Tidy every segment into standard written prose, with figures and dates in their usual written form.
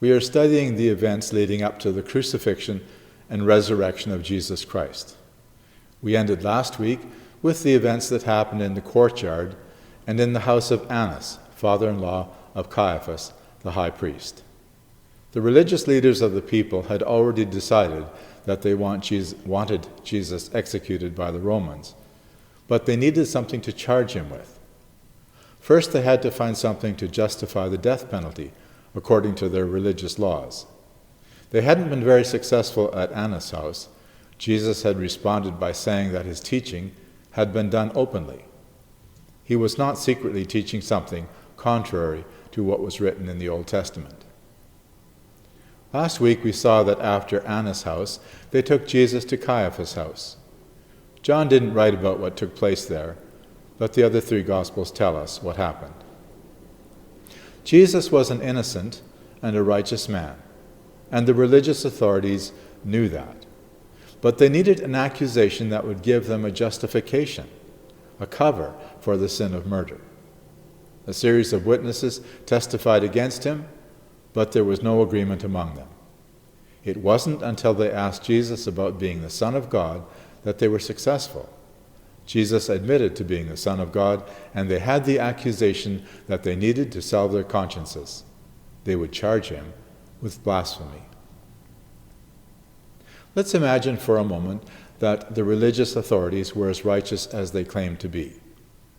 We are studying the events leading up to the crucifixion and resurrection of Jesus Christ. We ended last week with the events that happened in the courtyard and in the house of Annas, father-in-law of Caiaphas, the high priest. The religious leaders of the people had already decided that they wanted Jesus executed by the Romans, but they needed something to charge him with. First, they had to find something to justify the death penalty, according to their religious laws. They hadn't been very successful at Annas' house. Jesus had responded by saying that his teaching had been done openly. He was not secretly teaching something contrary to what was written in the Old Testament. Last week we saw that after Annas' house, they took Jesus to Caiaphas' house. John didn't write about what took place there, but the other three Gospels tell us what happened. Jesus was an innocent and a righteous man, and the religious authorities knew that. But they needed an accusation that would give them a justification, a cover for the sin of murder. A series of witnesses testified against him, but there was no agreement among them. It wasn't until they asked Jesus about being the Son of God that they were successful. Jesus admitted to being the Son of God, and they had the accusation that they needed to salve their consciences. They would charge him with blasphemy. Let's imagine for a moment that the religious authorities were as righteous as they claimed to be.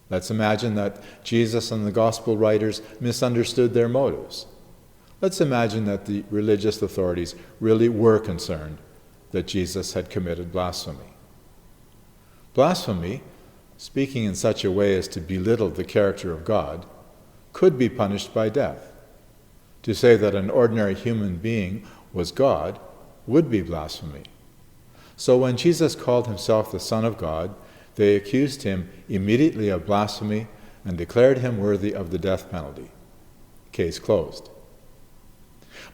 Let's imagine that Jesus and the gospel writers misunderstood their motives. Let's imagine that the religious authorities really were concerned that Jesus had committed blasphemy. Blasphemy, speaking in such a way as to belittle the character of God, could be punished by death. To say that an ordinary human being was God would be blasphemy. So when Jesus called himself the Son of God, they accused him immediately of blasphemy and declared him worthy of the death penalty. Case closed.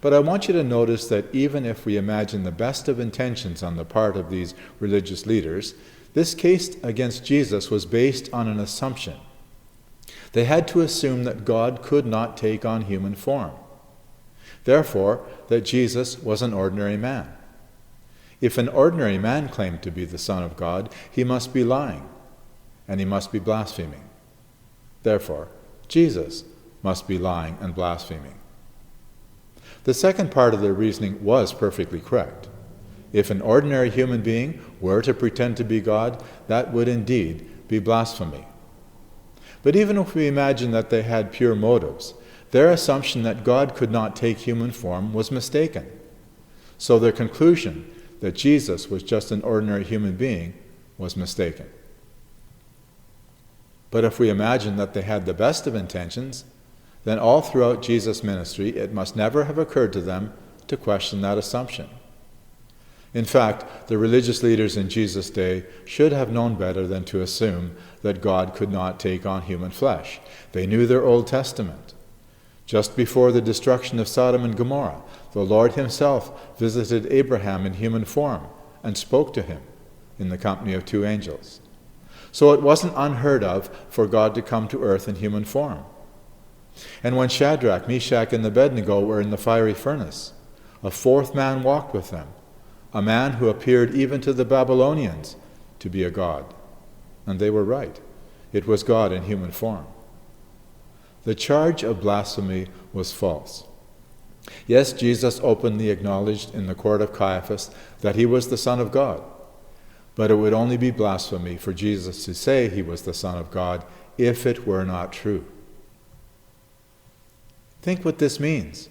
But I want you to notice that even if we imagine the best of intentions on the part of these religious leaders, this case against Jesus was based on an assumption. They had to assume that God could not take on human form. Therefore, that Jesus was an ordinary man. If an ordinary man claimed to be the Son of God, he must be lying, and he must be blaspheming. Therefore, Jesus must be lying and blaspheming. The second part of their reasoning was perfectly correct. If an ordinary human being were to pretend to be God, that would indeed be blasphemy. But even if we imagine that they had pure motives, their assumption that God could not take human form was mistaken. So their conclusion that Jesus was just an ordinary human being was mistaken. But if we imagine that they had the best of intentions, then all throughout Jesus' ministry it must never have occurred to them to question that assumption. In fact, the religious leaders in Jesus' day should have known better than to assume that God could not take on human flesh. They knew their Old Testament. Just before the destruction of Sodom and Gomorrah, the Lord himself visited Abraham in human form and spoke to him in the company of two angels. So it wasn't unheard of for God to come to earth in human form. And when Shadrach, Meshach, and Abednego were in the fiery furnace, a fourth man walked with them, a man who appeared even to the Babylonians to be a god. And they were right. It was God in human form. The charge of blasphemy was false. Yes, Jesus openly acknowledged in the court of Caiaphas that he was the Son of God. But it would only be blasphemy for Jesus to say he was the Son of God if it were not true. Think what this means.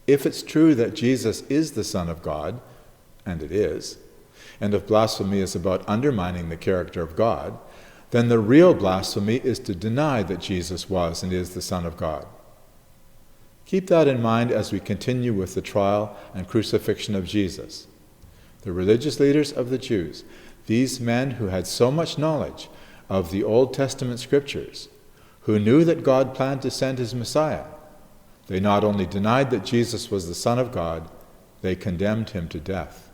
If it's true that Jesus is the Son of God, and it is, and if blasphemy is about undermining the character of God, then the real blasphemy is to deny that Jesus was and is the Son of God. Keep that in mind as we continue with the trial and crucifixion of Jesus. The religious leaders of the Jews, these men who had so much knowledge of the Old Testament scriptures, who knew that God planned to send his Messiah, they not only denied that Jesus was the Son of God, they condemned him to death.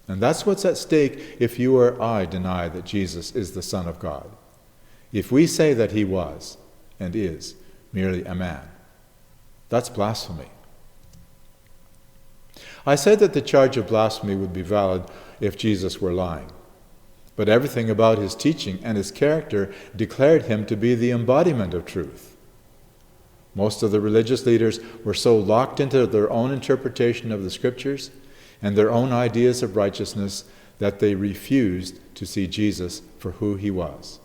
And that's what's at stake if you or I deny that Jesus is the Son of God. If we say that he was and is merely a man, that's blasphemy. I said that the charge of blasphemy would be valid if Jesus were lying. But everything about his teaching and his character declared him to be the embodiment of truth. Most of the religious leaders were so locked into their own interpretation of the Scriptures and their own ideas of righteousness that they refused to see Jesus for who he was.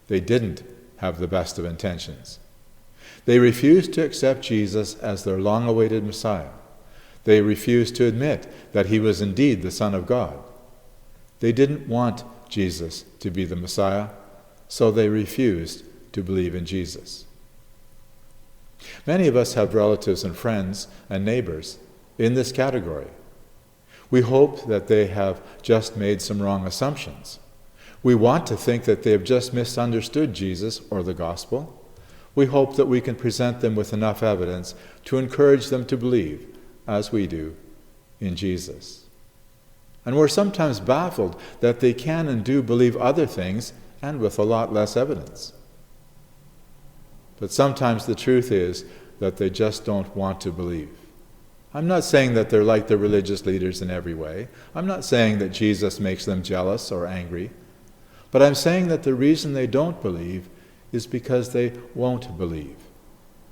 They didn't have the best of intentions. They refused to accept Jesus as their long-awaited Messiah. They refused to admit that he was indeed the Son of God. They didn't want Jesus to be the Messiah, so they refused to believe in Jesus. Many of us have relatives and friends and neighbors in this category. We hope that they have just made some wrong assumptions. We want to think that they have just misunderstood Jesus or the gospel. We hope that we can present them with enough evidence to encourage them to believe, as we do, in Jesus. And we're sometimes baffled that they can and do believe other things, and with a lot less evidence. But sometimes the truth is that they just don't want to believe. I'm not saying that they're like the religious leaders in every way. I'm not saying that Jesus makes them jealous or angry. But I'm saying that the reason they don't believe is because they won't believe,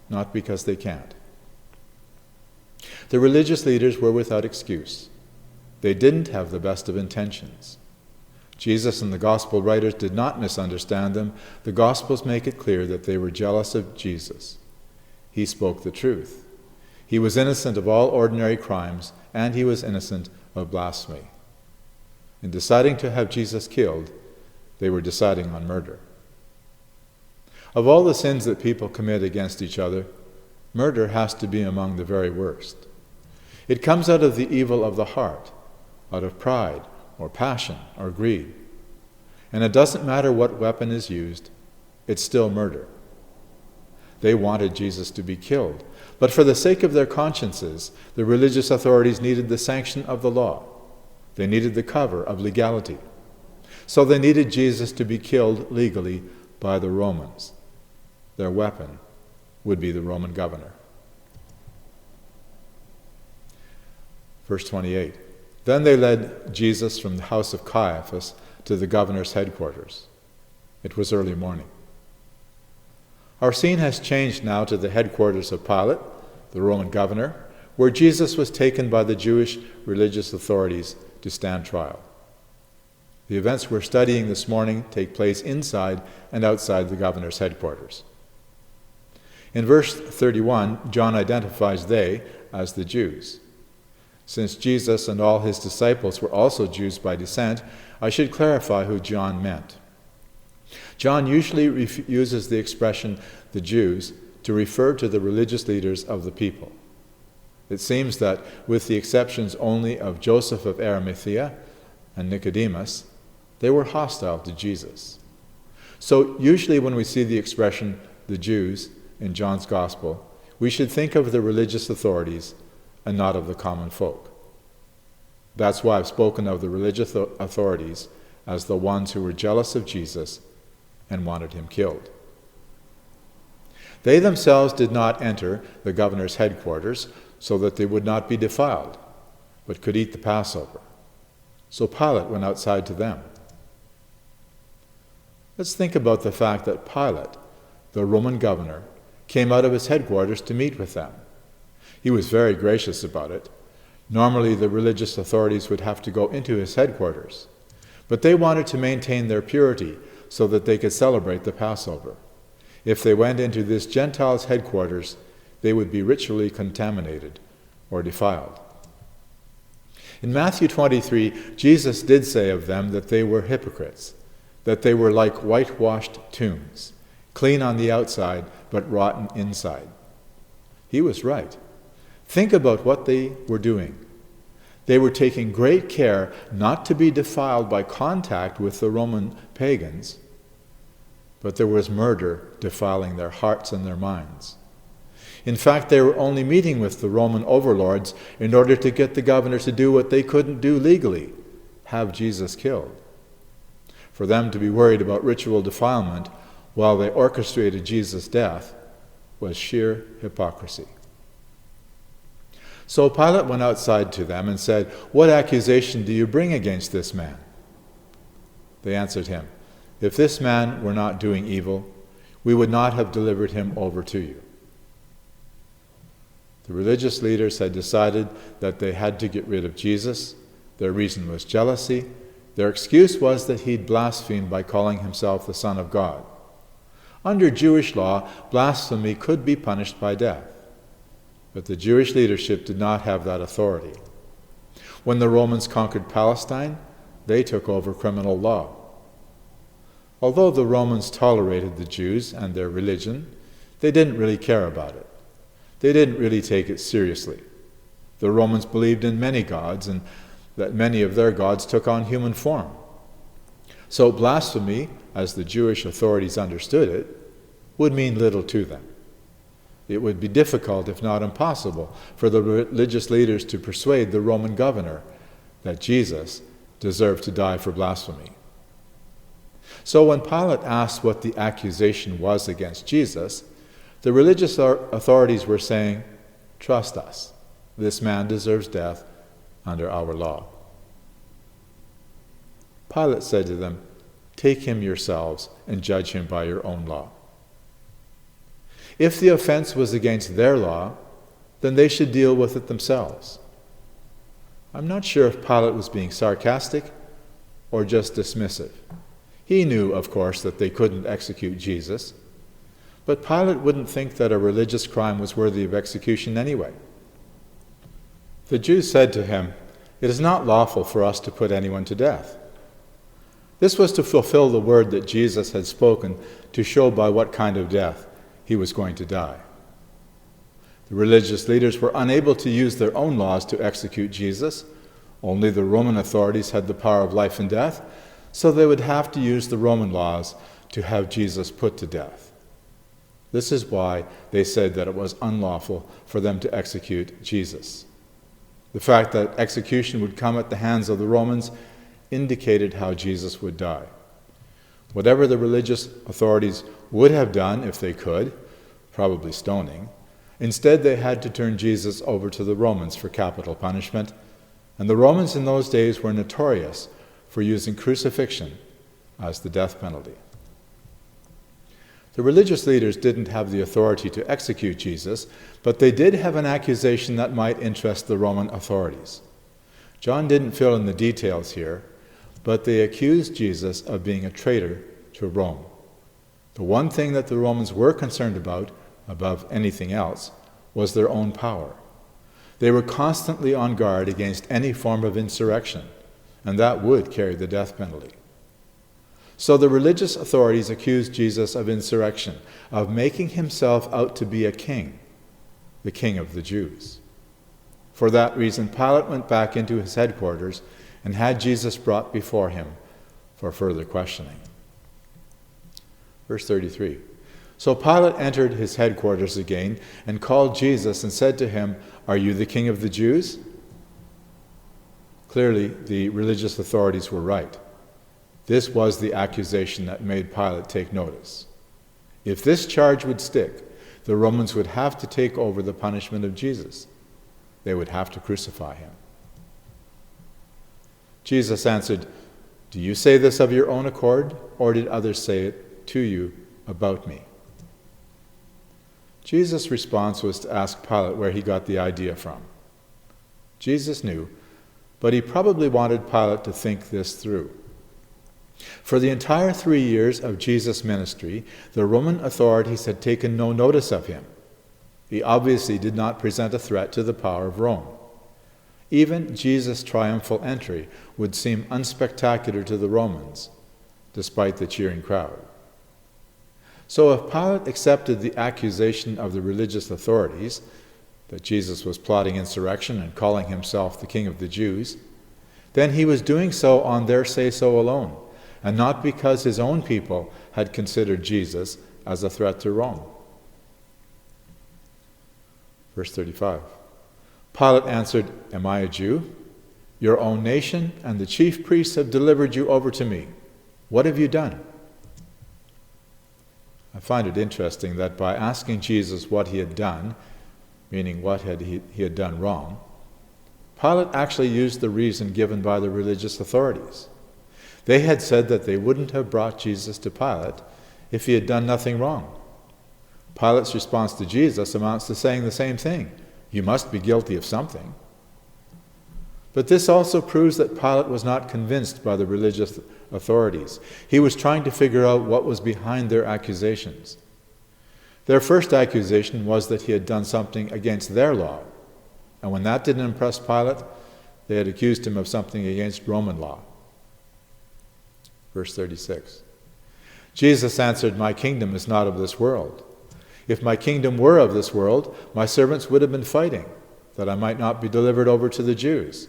not because they can't. The religious leaders were without excuse. They didn't have the best of intentions. Jesus and the gospel writers did not misunderstand them. The gospels make it clear that they were jealous of Jesus. He spoke the truth. He was innocent of all ordinary crimes, and he was innocent of blasphemy. In deciding to have Jesus killed, they were deciding on murder. Of all the sins that people commit against each other, murder has to be among the very worst. It comes out of the evil of the heart, out of pride or passion or greed. And it doesn't matter what weapon is used, it's still murder. They wanted Jesus to be killed, but for the sake of their consciences, the religious authorities needed the sanction of the law. They needed the cover of legality. So they needed Jesus to be killed legally by the Romans. Their weapon would be the Roman governor. Verse 28. Then they led Jesus from the house of Caiaphas to the governor's headquarters. It was early morning. Our scene has changed now to the headquarters of Pilate, the Roman governor, where Jesus was taken by the Jewish religious authorities to stand trial. The events we're studying this morning take place inside and outside the governor's headquarters. In verse 31, John identifies they as the Jews. Since Jesus and all his disciples were also Jews by descent, I should clarify who John meant. John usually uses the expression the Jews to refer to the religious leaders of the people. It seems that, with the exceptions only of Joseph of Arimathea and Nicodemus, they were hostile to Jesus. So usually when we see the expression the Jews in John's Gospel, we should think of the religious authorities and not of the common folk. That's why I've spoken of the religious authorities as the ones who were jealous of Jesus and wanted him killed. They themselves did not enter the governor's headquarters so that they would not be defiled, but could eat the Passover. So Pilate went outside to them. Let's think about the fact that Pilate, the Roman governor, came out of his headquarters to meet with them. He was very gracious about it. Normally, the religious authorities would have to go into his headquarters, but they wanted to maintain their purity so that they could celebrate the Passover. If they went into this Gentile's headquarters, they would be ritually contaminated or defiled. In Matthew 23, Jesus did say of them that they were hypocrites, that they were like whitewashed tombs, clean on the outside but rotten inside. He was right. Think about what they were doing. They were taking great care not to be defiled by contact with the Roman pagans, but there was murder defiling their hearts and their minds. In fact, they were only meeting with the Roman overlords in order to get the governor to do what they couldn't do legally, have Jesus killed. For them to be worried about ritual defilement while they orchestrated Jesus' death was sheer hypocrisy. So Pilate went outside to them and said, "What accusation do you bring against this man?" They answered him, "If this man were not doing evil, we would not have delivered him over to you." The religious leaders had decided that they had to get rid of Jesus. Their reason was jealousy. Their excuse was that he'd blasphemed by calling himself the Son of God. Under Jewish law, blasphemy could be punished by death. But the Jewish leadership did not have that authority. When the Romans conquered Palestine, they took over criminal law. Although the Romans tolerated the Jews and their religion, they didn't really care about it. They didn't really take it seriously. The Romans believed in many gods, and that many of their gods took on human form. So blasphemy, as the Jewish authorities understood it, would mean little to them. It would be difficult, if not impossible, for the religious leaders to persuade the Roman governor that Jesus deserved to die for blasphemy. So when Pilate asked what the accusation was against Jesus, the religious authorities were saying, "Trust us. This man deserves death under our law." Pilate said to them, "Take him yourselves and judge him by your own law." If the offense was against their law, then they should deal with it themselves. I'm not sure if Pilate was being sarcastic or just dismissive. He knew, of course, that they couldn't execute Jesus, but Pilate wouldn't think that a religious crime was worthy of execution anyway. The Jews said to him, "It is not lawful for us to put anyone to death." This was to fulfill the word that Jesus had spoken to show by what kind of death he was going to die. The religious leaders were unable to use their own laws to execute Jesus. Only the Roman authorities had the power of life and death, so they would have to use the Roman laws to have Jesus put to death. This is why they said that it was unlawful for them to execute Jesus. The fact that execution would come at the hands of the Romans indicated how Jesus would die. Whatever the religious authorities would have done if they could, probably stoning, instead they had to turn Jesus over to the Romans for capital punishment, and the Romans in those days were notorious for using crucifixion as the death penalty. The religious leaders didn't have the authority to execute Jesus, but they did have an accusation that might interest the Roman authorities. John didn't fill in the details here, but they accused Jesus of being a traitor to Rome. The one thing that the Romans were concerned about, above anything else, was their own power. They were constantly on guard against any form of insurrection, and that would carry the death penalty. So the religious authorities accused Jesus of insurrection, of making himself out to be a king, the king of the Jews. For that reason, Pilate went back into his headquarters and had Jesus brought before him for further questioning. Verse 33. So Pilate entered his headquarters again and called Jesus and said to him, "Are you the king of the Jews?" Clearly, the religious authorities were right. This was the accusation that made Pilate take notice. If this charge would stick, the Romans would have to take over the punishment of Jesus. They would have to crucify him. Jesus answered, "Do you say this of your own accord, or did others say it to you about me?" Jesus' response was to ask Pilate where he got the idea from. Jesus knew, but he probably wanted Pilate to think this through. For the entire 3 years of Jesus' ministry, the Roman authorities had taken no notice of him. He obviously did not present a threat to the power of Rome. Even Jesus' triumphal entry would seem unspectacular to the Romans, despite the cheering crowd. So if Pilate accepted the accusation of the religious authorities, that Jesus was plotting insurrection and calling himself the King of the Jews, then he was doing so on their say-so alone, and not because his own people had considered Jesus as a threat to Rome. Verse 35. Pilate answered, "Am I a Jew? Your own nation and the chief priests have delivered you over to me. What have you done?" I find it interesting that by asking Jesus what he had done, meaning what he had done wrong, Pilate actually used the reason given by the religious authorities. They had said that they wouldn't have brought Jesus to Pilate if he had done nothing wrong. Pilate's response to Jesus amounts to saying the same thing. You must be guilty of something. But this also proves that Pilate was not convinced by the religious authorities. He was trying to figure out what was behind their accusations. Their first accusation was that he had done something against their law. And when that didn't impress Pilate, they had accused him of something against Roman law. Verse 36. Jesus answered, "My kingdom is not of this world. If my kingdom were of this world, my servants would have been fighting, that I might not be delivered over to the Jews.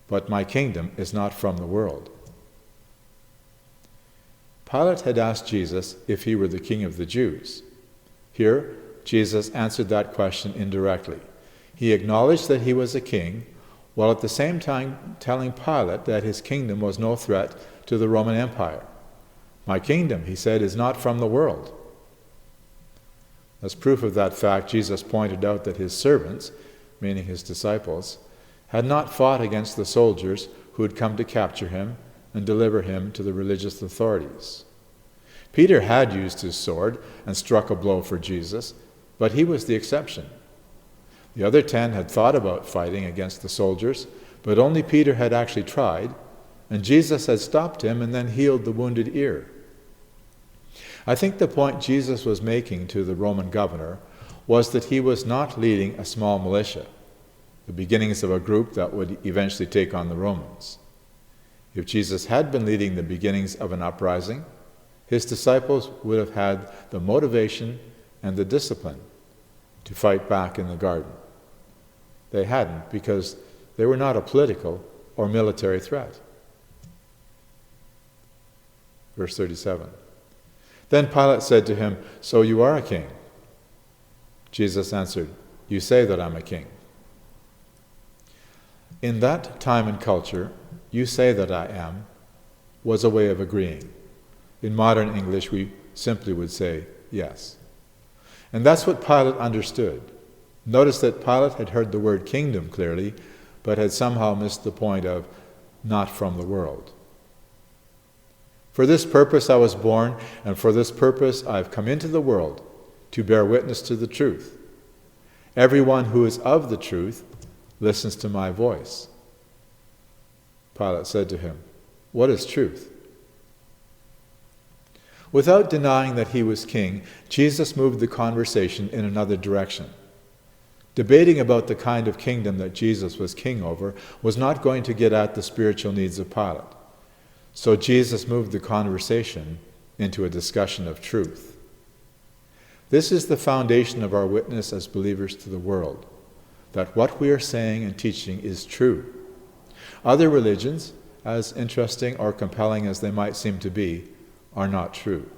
But my kingdom is not from the world." Pilate had asked Jesus if he were the king of the Jews. Here, Jesus answered that question indirectly. He acknowledged that he was a king, while at the same time telling Pilate that his kingdom was no threat to the Roman Empire. "My kingdom," he said, "is not from the world." As proof of that fact, Jesus pointed out that his servants, meaning his disciples, had not fought against the soldiers who had come to capture him and deliver him to the religious authorities. Peter had used his sword and struck a blow for Jesus, but he was the exception. The other 10 had thought about fighting against the soldiers, but only Peter had actually tried, and Jesus had stopped him and then healed the wounded ear. I think the point Jesus was making to the Roman governor was that he was not leading a small militia, the beginnings of a group that would eventually take on the Romans. If Jesus had been leading the beginnings of an uprising, his disciples would have had the motivation and the discipline to fight back in the garden. They hadn't, because they were not a political or military threat. Verse 37. Then Pilate said to him, "So you are a king?" Jesus answered, "You say that I'm a king." In that time and culture, "you say that I am" was a way of agreeing. In modern English, we simply would say, "yes." And that's what Pilate understood. Notice that Pilate had heard the word kingdom clearly, but had somehow missed the point of not from the world. "For this purpose I was born, and for this purpose I have come into the world, to bear witness to the truth. Everyone who is of the truth listens to my voice." Pilate said to him, "What is truth?" Without denying that he was king, Jesus moved the conversation in another direction. Debating about the kind of kingdom that Jesus was king over was not going to get at the spiritual needs of Pilate. So Jesus moved the conversation into a discussion of truth. This is the foundation of our witness as believers to the world, that what we are saying and teaching is true. Other religions, as interesting or compelling as they might seem to be, are not true.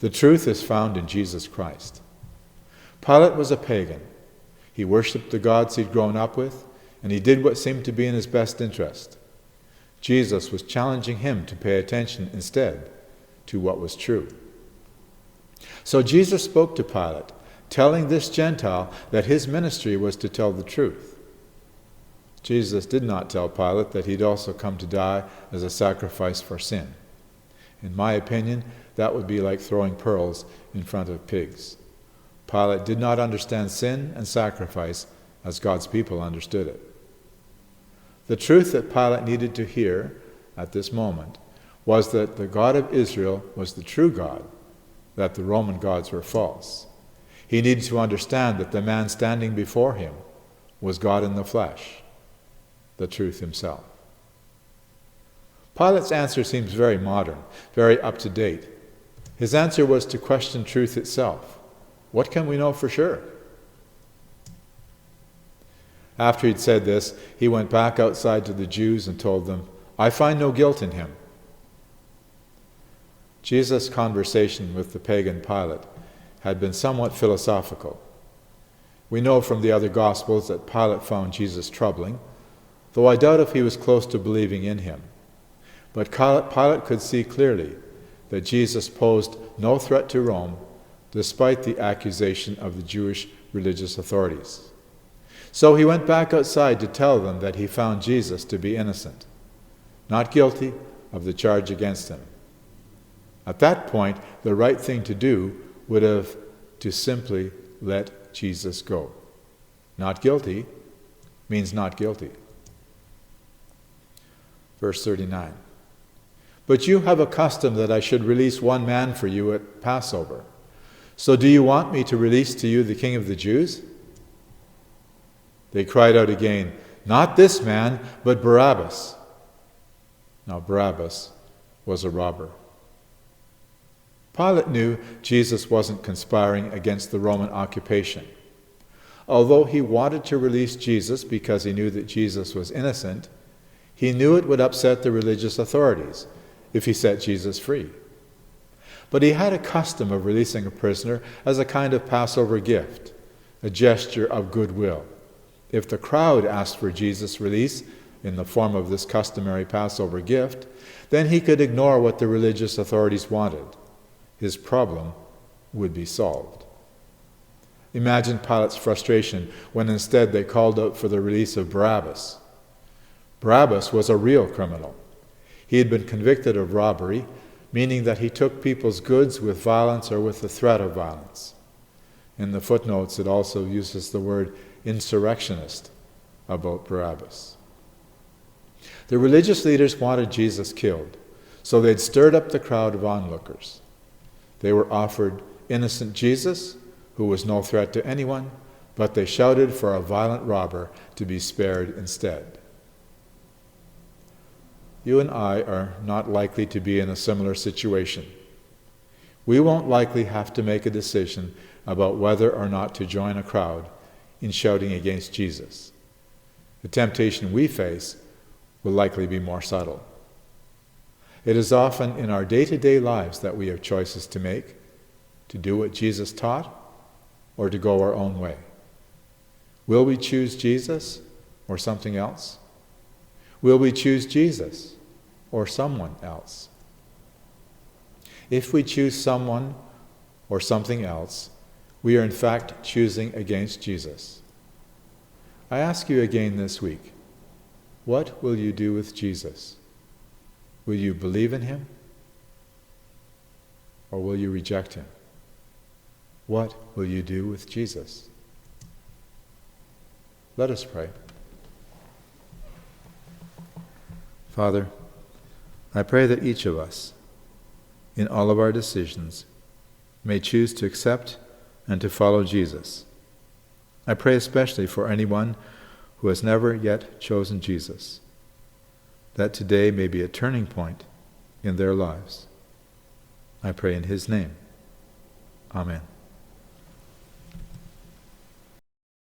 The truth is found in Jesus Christ. Pilate was a pagan. He worshipped the gods he'd grown up with, and he did what seemed to be in his best interest. Jesus was challenging him to pay attention instead to what was true. So Jesus spoke to Pilate, telling this Gentile that his ministry was to tell the truth. Jesus did not tell Pilate that he'd also come to die as a sacrifice for sin. In my opinion, that would be like throwing pearls in front of pigs. Pilate did not understand sin and sacrifice as God's people understood it. The truth that Pilate needed to hear at this moment was that the God of Israel was the true God, that the Roman gods were false. He needed to understand that the man standing before him was God in the flesh, the truth himself. Pilate's answer seems very modern, very up-to-date. His answer was to question truth itself. What can we know for sure? After he'd said this, he went back outside to the Jews and told them, "I find no guilt in him." Jesus' conversation with the pagan Pilate had been somewhat philosophical. We know from the other Gospels that Pilate found Jesus troubling, though I doubt if he was close to believing in him. But Pilate could see clearly that Jesus posed no threat to Rome, despite the accusation of the Jewish religious authorities. So he went back outside to tell them that he found Jesus to be innocent, not guilty of the charge against him. At that point, the right thing to do would have to simply let Jesus go. Not guilty means not guilty. Verse 39. But you have a custom that I should release one man for you at Passover. So do you want me to release to you the King of the Jews? They cried out again, not this man, but Barabbas. Now Barabbas was a robber. Pilate knew Jesus wasn't conspiring against the Roman occupation. Although he wanted to release Jesus because he knew that Jesus was innocent, he knew it would upset the religious authorities if he set Jesus free. But he had a custom of releasing a prisoner as a kind of Passover gift, a gesture of goodwill. If the crowd asked for Jesus' release in the form of this customary Passover gift, then he could ignore what the religious authorities wanted. His problem would be solved. Imagine Pilate's frustration when instead they called out for the release of Barabbas. Barabbas was a real criminal. He had been convicted of robbery, meaning that he took people's goods with violence or with the threat of violence. In the footnotes, it also uses the word insurrectionist about Barabbas. The religious leaders wanted Jesus killed, so they'd stirred up the crowd of onlookers. They were offered innocent Jesus, who was no threat to anyone, but they shouted for a violent robber to be spared instead. You and I are not likely to be in a similar situation. We won't likely have to make a decision about whether or not to join a crowd in shouting against Jesus. The temptation we face will likely be more subtle. It is often in our day-to-day lives that we have choices to make, to do what Jesus taught, or to go our own way. Will we choose Jesus or something else? Will we choose Jesus or someone else? If we choose someone or something else, we are in fact choosing against Jesus. I ask you again this week, what will you do with Jesus? Will you believe in him? Or will you reject him? What will you do with Jesus? Let us pray. Father, I pray that each of us, in all of our decisions, may choose to accept and to follow Jesus. I pray especially for anyone who has never yet chosen Jesus, that today may be a turning point in their lives. I pray in his name. Amen.